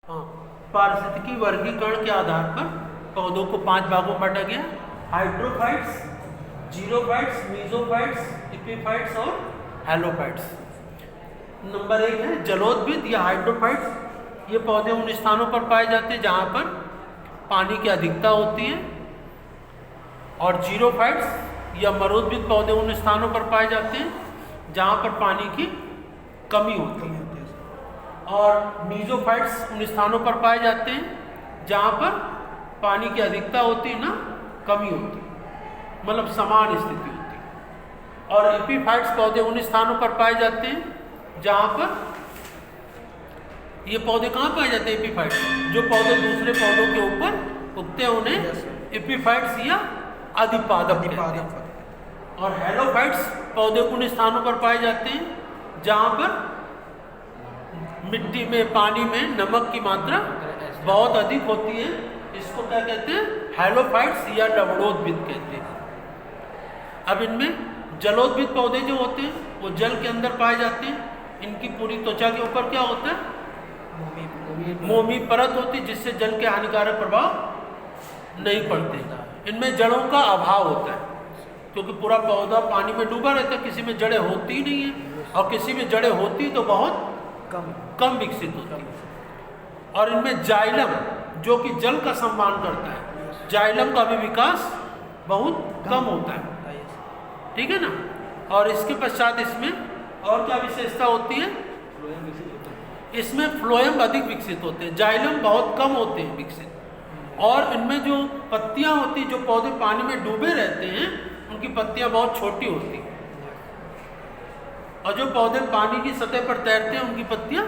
हाँ, पारिस्थितिकी वर्गीकरण के आधार पर पौधों को 5 भागों में बांटा गया। हाइड्रोफाइट्स, जीरोफाइट्स, मीजोफाइट्स, एपिफाइट्स और हैलोफाइट्स। नंबर 1 है जलोद्भिद या हाइड्रोफाइट्स। ये पौधे उन स्थानों पर पाए जाते हैं जहाँ पर पानी की अधिकता होती है। और जीरोफाइट्स या मरोद्भिद पौधे उन स्थानों पर पाए जाते हैं जहाँ पर पानी की कमी होती है। और मीजोफाइट्स उन स्थानों पर पाए जाते हैं जहाँ पर पानी की अधिकता होती है ना कमी होती है, मतलब समान स्थिति होती है। और एपिफाइट्स पौधे उन स्थानों पर पाए जाते हैं जहाँ पर ये पौधे कहाँ पाए जाते हैं? एपिफाइट्स। जो पौधे दूसरे पौधों के ऊपर उगते हैं उन्हें एपिफाइट्स या अधिपादप कहते हैं। और हैलोफाइट्स पौधे उन स्थानों पर पाए जाते हैं जहाँ पर मिट्टी में, पानी में नमक की मात्रा बहुत अधिक होती है। इसको क्या कहते हैं? हैलोफाइट्स या लवणोद्भिद कहते हैं। अब इनमें जलोद्भिद पौधे जो होते हैं वो जल के अंदर पाए जाते हैं। इनकी पूरी त्वचा के ऊपर क्या होता है? मोमी परत होती है, जिससे जल के हानिकारक प्रभाव नहीं पड़ते। इनमें जड़ों का अभाव होता है क्योंकि पूरा पौधा पानी में डूबा रहता है। किसी में जड़ें होती ही नहीं है और किसी में जड़ें होती तो बहुत कम विकसित होती है। और इनमें जाइलम जो कि जल का सम्मान करता है, जाइलम का भी विकास बहुत कम होता है। ठीक है ना। और इसके पश्चात इसमें और क्या विशेषता होती है? इसमें फ्लोएम अधिक विकसित होते हैं, जाइलम बहुत कम होते हैं विकसित। और इनमें जो पत्तियां होती, जो पौधे पानी में डूबे रहते हैं उनकी पत्तियां बहुत छोटी होती हैं। और जो पौधे पानी की सतह पर तैरते हैं उनकी पत्तियां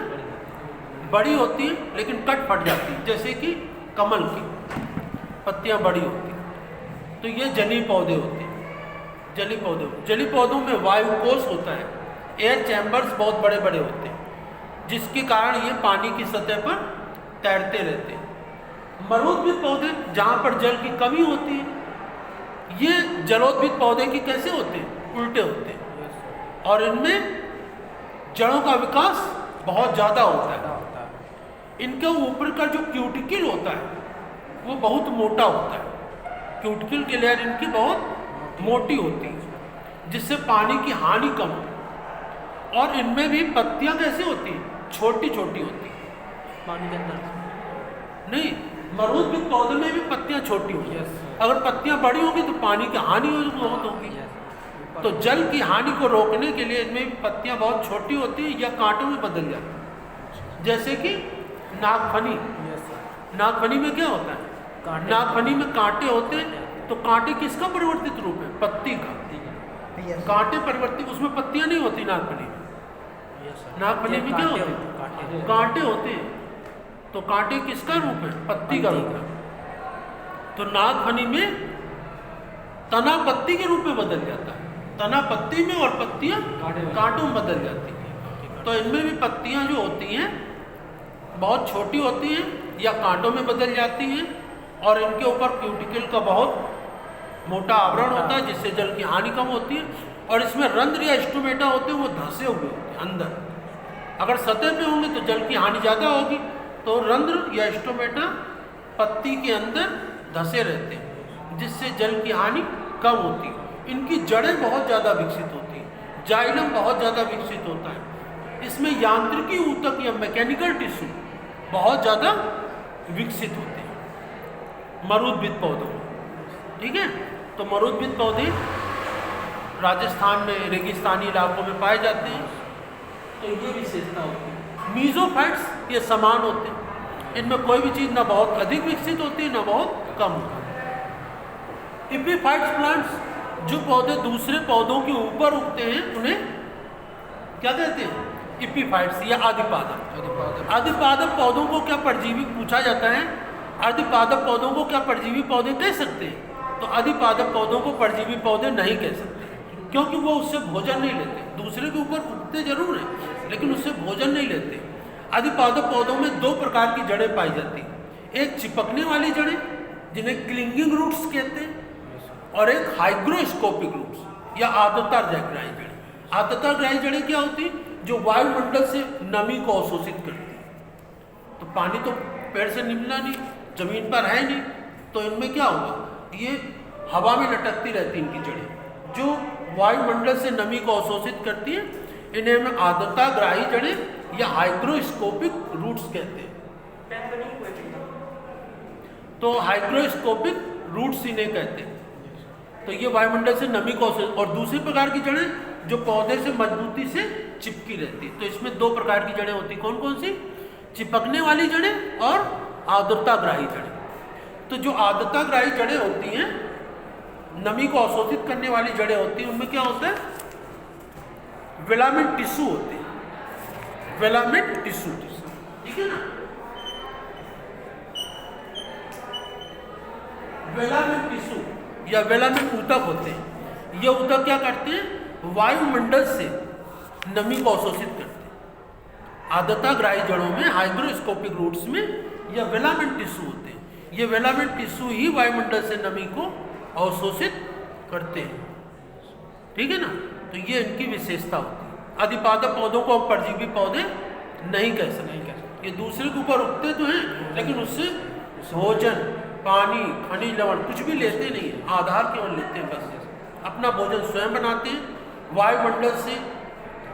बड़ी होती हैं लेकिन कट फट जाती हैं, जैसे कि कमल की पत्तियां बड़ी होती हैं। तो ये जलीय पौधे होते हैं। जलीय पौधों में वायुकोश होता है, एयर चैम्बर्स बहुत बड़े बड़े होते हैं, जिसके कारण ये पानी की सतह पर तैरते रहते हैं। मरोद्भिद पौधे जहाँ पर जल की कमी होती है, ये जलोद्भिद पौधे की कैसे होते हैं? उल्टे होते हैं। और इनमें जड़ों का विकास बहुत ज़्यादा होता है। इनके ऊपर का जो क्यूटिकल होता है वो बहुत मोटा होता है। क्यूटिकल की लेयर इनकी बहुत मोटी होती है, जिससे पानी की हानि कम हो। और इनमें भी पत्तियां कैसी होती हैं? छोटी छोटी होती हैं। पानी के अंदर नहीं, मरोद्भिद पौधे में भी पत्तियां छोटी होती हैं। अगर पत्तियां बड़ी होंगी तो पानी की हानि बहुत होगी। तो जल की हानि को रोकने के लिए इनमें पत्तियां बहुत छोटी होती हैं या कांटों में बदल जाती हैं। जैसे कि नागफनी। नागफनी में क्या होता है? नागफनी में कांटे होते हैं। तो कांटे किसका परिवर्तित रूप है? पत्ती का। कांटे परिवर्तित, उसमें पत्तियां नहीं होती नागफनी में। नागफनी में क्या होते हैं? कांटे होते हैं। तो कांटे किसका रूप है? पत्ती का रूप है। तो नागफनी में तना पत्ती के रूप में बदल जाता है। तना पत्ती में और पत्तियां कांटों में बदल जाती हैं। तो इनमें भी पत्तियां जो होती हैं बहुत छोटी होती हैं या कांटों में बदल जाती हैं। और इनके ऊपर क्यूटिकल का बहुत मोटा आवरण होता है, जिससे जल की हानि कम होती है। और इसमें रंध्र या स्टोमेटा होते हैं, वो धंसे हुए होते हैं अंदर। अगर सतह पे होंगे तो जल की हानि ज़्यादा होगी। तो रंध्र या स्टोमेटा पत्ती के अंदर धंसे रहते हैं, जिससे जल की हानि कम होती है। इनकी जड़ें बहुत ज़्यादा विकसित होती हैं, जाइलम बहुत ज़्यादा विकसित होता है। इसमें यांत्रिकी ऊतक या मैकेनिकल टिश्यू बहुत ज़्यादा विकसित होते हैं मरुद्भिद पौधों में। ठीक है। तो मरुद्भिद पौधे राजस्थान में रेगिस्तानी इलाकों में पाए जाते हैं। तो ये विशेषता होती है। मीजोफाइट्स ये समान होते हैं, इनमें कोई भी चीज़ ना बहुत अधिक विकसित होती है ना बहुत कम होती है। एपिफाइट्स प्लांट्स, जो पौधे दूसरे पौधों के ऊपर उगते हैं उन्हें क्या कहते हैं? एपिफाइट्स या अधिपादप। अधिपादप पौधों को क्या परजीवी पूछा जाता है? अधिपादप पौधों को क्या परजीवी पौधे कह सकते हैं? तो अधिपादप पौधों को परजीवी पौधे नहीं कह सकते, क्योंकि वो उससे भोजन नहीं लेते। दूसरे के ऊपर उगते जरूर हैं लेकिन उससे भोजन नहीं लेते। अधिपादप पौधों में 2 प्रकार की जड़ें पाई जाती हैं। एक चिपकने वाली जड़ें जिन्हें क्लिंगिंग रूट्स कहते हैं, और एक हाइग्रोस्कोपिक रूट्स या आद्रताग्राही जड़ें। आद्रताग्राही जड़ें क्या होती हैं? जो वायुमंडल से नमी को अवशोषित करती है। तो पानी तो पेड़ से निकला नहीं, जमीन पर है नहीं, तो इनमें क्या होगा, ये हवा में लटकती रहती इनकी जड़ें जो वायुमंडल से नमी को अवशोषित करती है। इन्हें हम आर्द्रताग्राही जड़ें या हाइग्रोस्कोपिक रूट्स कहते हैं। तो हाइग्रोस्कोपिक रूट्स इन्हें कहते हैं। तो ये वायुमंडल से नमी को अवशोषित, और दूसरी प्रकार की जड़ें जो पौधे से मजबूती से चिपकी रहती है। तो इसमें दो प्रकार की जड़ें होती, कौन कौन सी, चिपकने वाली जड़ें और आर्द्रताग्राही जड़ें। तो जो आर्द्रताग्राही जड़ें होती हैं, नमी को अवशोषित करने वाली जड़ें होती हैं, उनमें क्या होता है, वेलामेंट टिश्यू होते हैं, वेलामेंट टिश्यू, ठीक है ना। वेलामेंट टिश्यू या वेलामेंट ऊतक होते हैं। ये ऊतक क्या करते हैं, वायुमंडल से नमी को अवशोषित करते हैं। आर्द्रताग्राही जड़ों में, हाइग्रोस्कोपिक रूट्स में यह वेलामेंट टिश्यू होते हैं। ये वेलामेंट टिश्यू ही वायुमंडल से नमी को अवशोषित करते हैं, ठीक है ना। तो ये इनकी विशेषता होती है। अधिपादप पौधों को हम परजीवी पौधे नहीं कह सकते। ये दूसरे के ऊपर उगते तो हैं, लेकिन उससे भोजन, पानी, खनिज लवण कुछ भी लेते नहीं है, आधार केवल लेते हैं बस। अपना भोजन स्वयं बनाते हैं, वायुमंडल से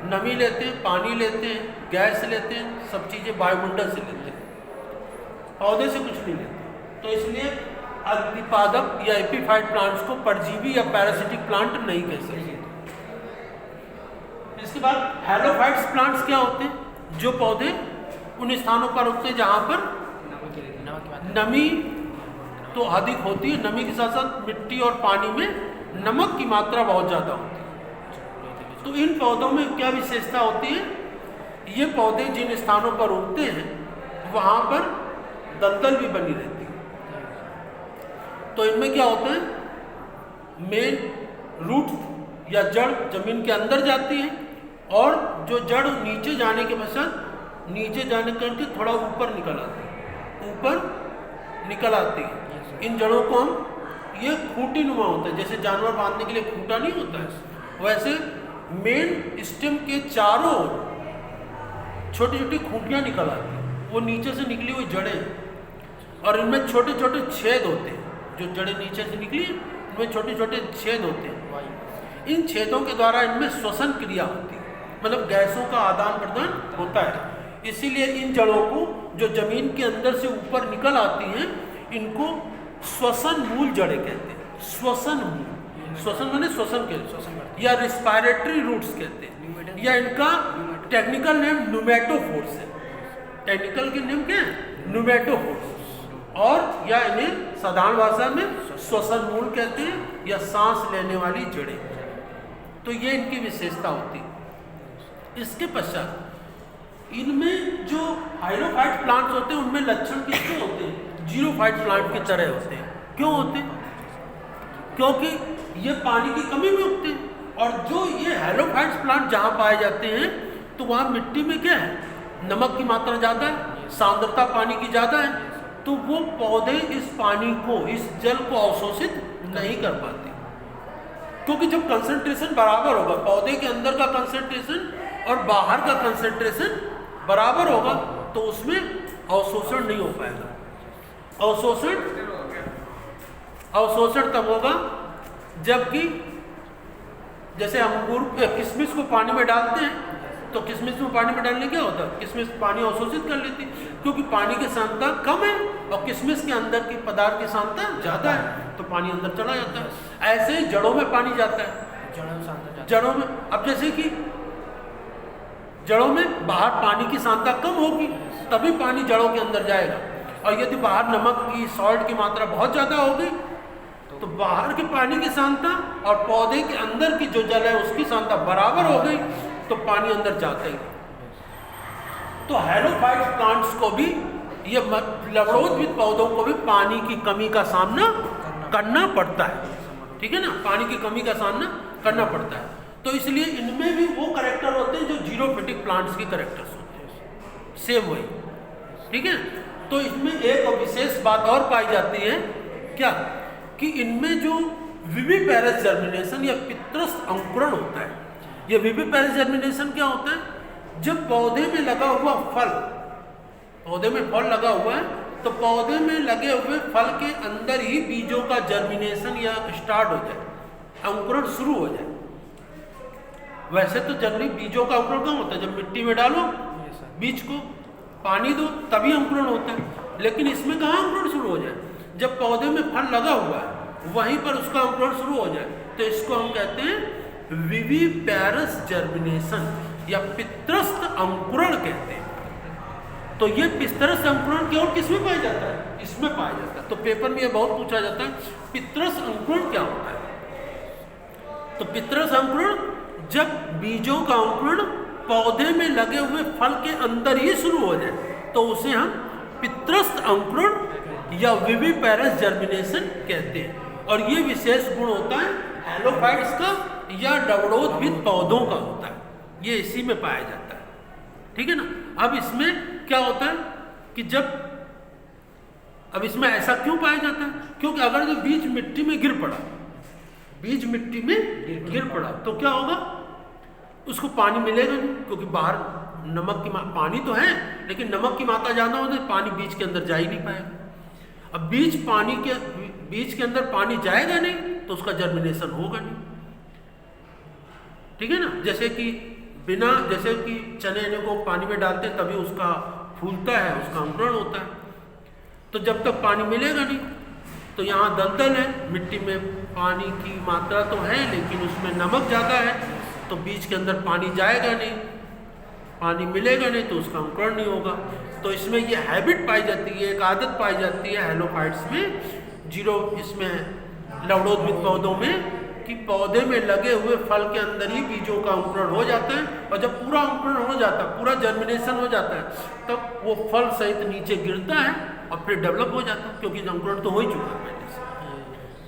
नमी लेते हैं, पानी लेते हैं, गैस लेते हैं, सब चीज़ें वायुमंडल से लेते हैं, पौधे से कुछ नहीं लेते। तो इसलिए अधिपादप या एपीफाइट प्लांट्स को परजीवी या पैरासिटिक प्लांट नहीं कह सकते। इसके बाद हैलोफाइट्स प्लांट्स क्या होते हैं, जो पौधे उन स्थानों पर उगते हैं जहाँ पर नमी तो अधिक होती है, नमी के साथ साथ मिट्टी और पानी में नमक की मात्रा बहुत ज़्यादा होती है। तो इन पौधों में क्या विशेषता होती है, ये पौधे जिन स्थानों पर उगते हैं वहाँ पर दलदल भी बनी रहती है। तो इनमें क्या होता है, मेन रूट या जड़ जमीन के अंदर जाती है, और जो जड़ नीचे जाने के पश्चात नीचे जाने करके थोड़ा ऊपर निकल आती है, ऊपर निकल आती है। इन जड़ों को हम, ये खूंटी नुमा होता है, जैसे जानवर बांधने के लिए खूंटा नहीं होता है, वैसे मेन स्टेम के चारों ओर छोटी छोटी खूंटियाँ निकल आती हैं, वो नीचे से निकली हुई जड़ें, और इनमें छोटे छोटे छेद होते हैं। जो जड़ें नीचे से निकली इनमें छोटे छोटे छेद होते हैं। इन छेदों के द्वारा इनमें श्वसन क्रिया होती है, मतलब गैसों का आदान प्रदान होता है। इसीलिए इन जड़ों को जो जमीन के अंदर से ऊपर निकल आती हैं, इनको श्वसन मूल जड़ें कहते हैं। श्वसन मूल, श्वसन माने श्वसन के, या रिस्पायरेटरी रूट्स कहते हैं, या इनका टेक्निकल नेम न्यूमेटोफोर्स है। टेक्निकल के नेम क्या है, न्यूमेटोफोर्स, और या इन्हें साधारण भाषा में श्वसन मूल कहते हैं, या सांस लेने वाली जड़ें। तो ये इनकी विशेषता होती है। इसके पश्चात इनमें जो हाइलोफाइट प्लांट्स होते हैं, उनमें लक्षण किसके होते हैं, जीरोफाइट प्लांट की तरह होते हैं। क्यों होते हैं, क्योंकि ये पानी की कमी में उगते हैं। और जो ये हैलोफाइट्स प्लांट जहाँ पाए जाते हैं, तो वहाँ मिट्टी में क्या है, नमक की मात्रा ज़्यादा है, सांद्रता पानी की ज़्यादा है, तो वो पौधे इस पानी को, इस जल को अवशोषित नहीं कर पाते। क्योंकि जब कंसंट्रेशन बराबर होगा, पौधे के अंदर का कंसंट्रेशन और बाहर का कंसंट्रेशन बराबर होगा, तो उसमें अवशोषण नहीं हो पाएगा। अवशोषण तब होगा जबकि जैसे अंगूर, किशमिश को पानी में डालते हैं, तो किशमिश में पानी में डालने क्या होता है, किशमिश पानी अवशोषित कर लेती है, क्योंकि पानी की सांद्रता कम है और किशमिश के अंदर की पदार्थ की सांद्रता ज़्यादा है, तो पानी अंदर चला जाता है। ऐसे ही जड़ों में पानी जाता है, जड़ों में। अब जैसे कि जड़ों में बाहर पानी की सांद्रता कम होगी, तभी पानी जड़ों के अंदर जाएगा, और यदि बाहर नमक की, सॉल्ट की मात्रा बहुत ज़्यादा होगी, तो बाहर के पानी की सांद्रता और पौधे के अंदर की जो जल है उसकी सांद्रता बराबर हो गई, तो पानी अंदर जाता ही। तो हैलोफाइट प्लांट्स को भी, ये लवणोद्भिद पौधों को भी पानी की कमी का सामना करना पड़ता है, ठीक है ना, पानी की कमी का सामना करना पड़ता है। तो इसलिए इनमें भी वो कैरेक्टर होते हैं जो जीरोफिटिक प्लांट्स के कैरेक्टर्स होते हैं, सेम वही, ठीक है। तो इसमें एक विशेष बात और पाई जाती है, क्या, कि इनमें जो विविपेरस जर्मिनेशन या पित्रस्थ अंकुरण होता है। ये विविपेरस जर्मिनेशन क्या होता है, जब पौधे में लगा हुआ फल पौधे में फल लगा हुआ है, तो पौधे में लगे हुए फल के अंदर ही बीजों का जर्मिनेशन या स्टार्ट हो जाए, अंकुरण शुरू हो जाए। वैसे तो जनरली बीजों का अंकुरण कहाँ होता है? जब मिट्टी में डालो बीज को, पानी दो, तभी अंकुरण होता है। लेकिन इसमें कहाँ अंकुरण शुरू हो जाए? जब पौधे में फल लगा हुआ है वहीं पर उसका अंकुरण शुरू हो जाए, तो इसको हम कहते हैं विविपैरस जर्मिनेशन या पित्रस्थ अंकुरण कहते हैं। तो ये पित्रस्थ अंकुरण केवल किसमें पाया जाता है? इसमें पाया जाता है। तो पेपर में ये बहुत पूछा जाता है, पित्रस्थ अंकुरण क्या होता है? तो पित्रस्थ अंकुरण जब बीजों का अंकुरण पौधे में लगे हुए फल के अंदर ही शुरू हो जाए, तो उसे हम पित्रस्थ अंकुरण या विविपैरस जर्मिनेशन कहते हैं। और ये विशेष गुण होता है हैलोफाइट्स का या द्रवणोद्भिद पौधों का होता है, ये इसी में पाया जाता है। ठीक है ना। अब इसमें क्या होता है कि अब इसमें ऐसा क्यों पाया जाता है? क्योंकि अगर जो बीज मिट्टी में गिर पड़ा, बीज मिट्टी में गिर पड़ा तो क्या होगा? उसको पानी मिलेगा नहीं, क्योंकि बाहर नमक की पानी तो है, लेकिन नमक की मात्रा ज़्यादा होने से पानी बीज के अंदर जा ही नहीं पाएगा। अब बीज के अंदर पानी जाएगा नहीं तो उसका जर्मिनेशन होगा नहीं। ठीक है ना। जैसे कि चने को पानी में डालते हैं तभी उसका फूलता है, उसका अंकुरण होता है। तो जब तक पानी मिलेगा नहीं, तो यहाँ दलदल है, मिट्टी में पानी की मात्रा तो है लेकिन उसमें नमक ज़्यादा है, तो बीज के अंदर पानी जाएगा नहीं, पानी मिलेगा नहीं तो उसका अंकुरण नहीं होगा। तो इसमें ये हैबिट पाई जाती है, एक आदत पाई जाती है हैलोफाइट्स में, इसमें लवणोद्भिद पौधों में, कि पौधे में लगे हुए फल के अंदर ही बीजों का अंकुरण हो जाता है। और जब पूरा अंकुरण हो जाता है, पूरा जर्मिनेशन हो जाता है, तब वो फल सहित नीचे गिरता है और फिर डेवलप हो जाता है, क्योंकि अंकुरण तो हो ही चुका है पहले से।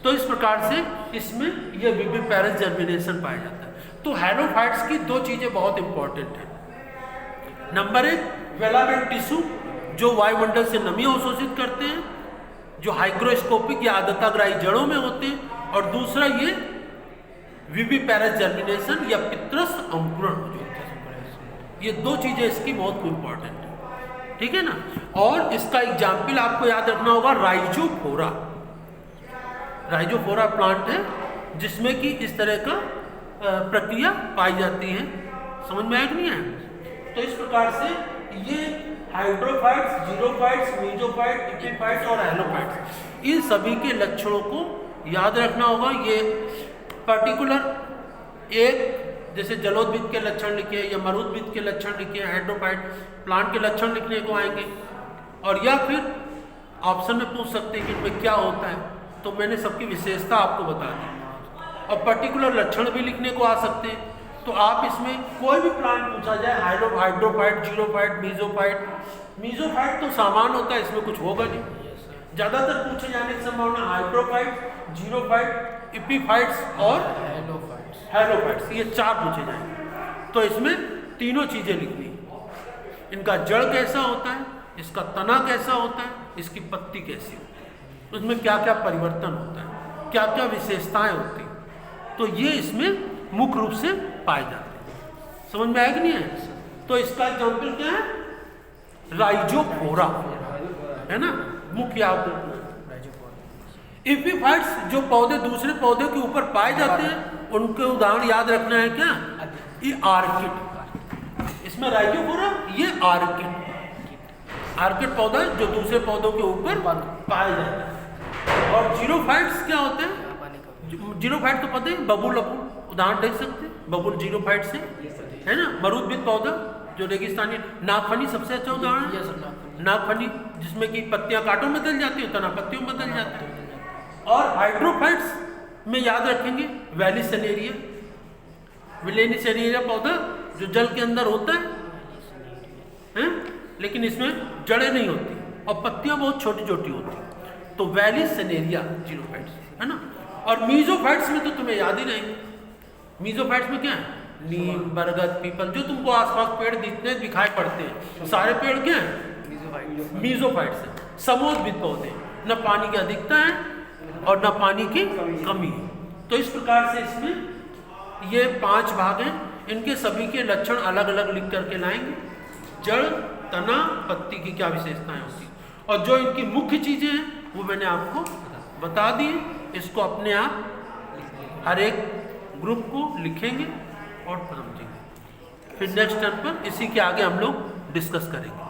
तो इस प्रकार से इसमें यह विविपैरस जर्मिनेशन पाया जाता है। तो हैलोफाइट्स की दो चीज़ें बहुत इंपॉर्टेंट हैं। नंबर 1, वेलामेंट टिश्यू जो वायुमंडल से नमी अवशोषित करते हैं, जो हाइग्रोस्कोपिक या आदताग्राही जड़ों में होते हैं। और दूसरा ये विविपैरस जर्मिनेशन या पित्रस्थ अंकुरण जो होता है। ये दो चीज़ें इसकी बहुत इंपॉर्टेंट है। ठीक है ना। और इसका एग्जाम्पल आपको याद रखना होगा, राइजोफोरा। राइजोफोरा प्लांट है जिसमें कि इस तरह का प्रक्रिया पाई जाती है। समझ में आया कि नहीं है? तो इस प्रकार से ये हाइड्रोफाइट्स, जीरोफाइट्स, मीजोफाइट, एपिफाइट्स और हैलोफाइट्स, इन सभी के लक्षणों को याद रखना होगा। ये पर्टिकुलर एक जैसे जलोद्भिद के लक्षण लिखे या मरुद्भिद के लक्षण लिखे, हाइड्रोफाइट प्लांट के लक्षण लिखने को आएंगे। और या फिर ऑप्शन में पूछ सकते हैं कि इनमें क्या होता है, तो मैंने सबकी विशेषता आपको बता दी। और पर्टिकुलर लक्षण भी लिखने को आ सकते हैं। तो आप इसमें कोई भी प्लांट पूछा जाए, हाइड्रोफाइट, जीरोफाइट, मीजोफाइट तो सामान होता है, इसमें कुछ होगा नहीं। ज़्यादातर पूछे जाने की संभावना हाइड्रोफाइट, जीरोफाइट, एपिफाइट्स और हैलोफाइट्स, ये 4 पूछे जाएंगे। तो इसमें तीनों चीज़ें लिखनी, इनका जड़ कैसा होता है, इसका तना कैसा होता है, इसकी पत्ती कैसी होती है, उसमें क्या क्या परिवर्तन होता है, क्या क्या विशेषताएं होती हैं। तो ये इसमें मुख्य रूप से पाए जाते हैं। समझ में आया कि नहीं है? तो इसका एग्जाम्पल क्या है? राइजोफोरा है ना, मुख्य याद रखना। एपिफाइट्स जो पौधे दूसरे पौधे के ऊपर पाए जाते हैं, उनके उदाहरण याद रखना है। क्या? ये आर्किड, इसमें राइजोफोरा, ये आर्किड पौधा जो दूसरे पौधों के ऊपर पाए जाते हैं। और जीरोफाइट्स क्या होते हैं? जीरोफाइट तो पता है, बबूल उदाहरण देख सकते हैं, बबूल जीरोफाइट से है ना। मरुद्भिद पौधा जो रेगिस्तानी, नागफनी सबसे अच्छा उदाहरण है। नागफनी जिसमें कि पत्तियां कांटों में बदल जाती है, तना पत्तियों में बदल जाता है। और हाइड्रोफाइट्स में याद रखेंगे वेलिसेनेरिया, विलेनिसेनेरिया पौधा जो जल के अंदर होता है, लेकिन इसमें जड़ें नहीं होती और पत्तियां बहुत छोटी छोटी होती, तो वेलिसेनेरिया जीरोफाइट्स है ना। और मीजोफाइट्स में तो तुम्हें याद ही नहीं। मीजोफाइट्स में क्या है? नीम, बरगद, पीपल, जो तुमको आसपास पेड़ दिखाई पड़ते हैं, सारे पेड़ क्या हैं? मीजोफाइट्स है। समोद्भिद पौधे, न पानी की अधिकता है और न पानी की कमी है। तो इस प्रकार से इसमें ये 5 भाग हैं। इनके सभी के लक्षण अलग अलग लिख करके लाएंगे। जड़, तना, पत्ती की क्या विशेषताएं होती हैं, और जो इनकी मुख्य चीज़ें हैं वो मैंने आपको बता दी। इसको अपने आप हर एक ग्रुप को लिखेंगे और समझेंगे। फिर नेक्स्ट टर्म पर इसी के आगे हम लोग डिस्कस करेंगे।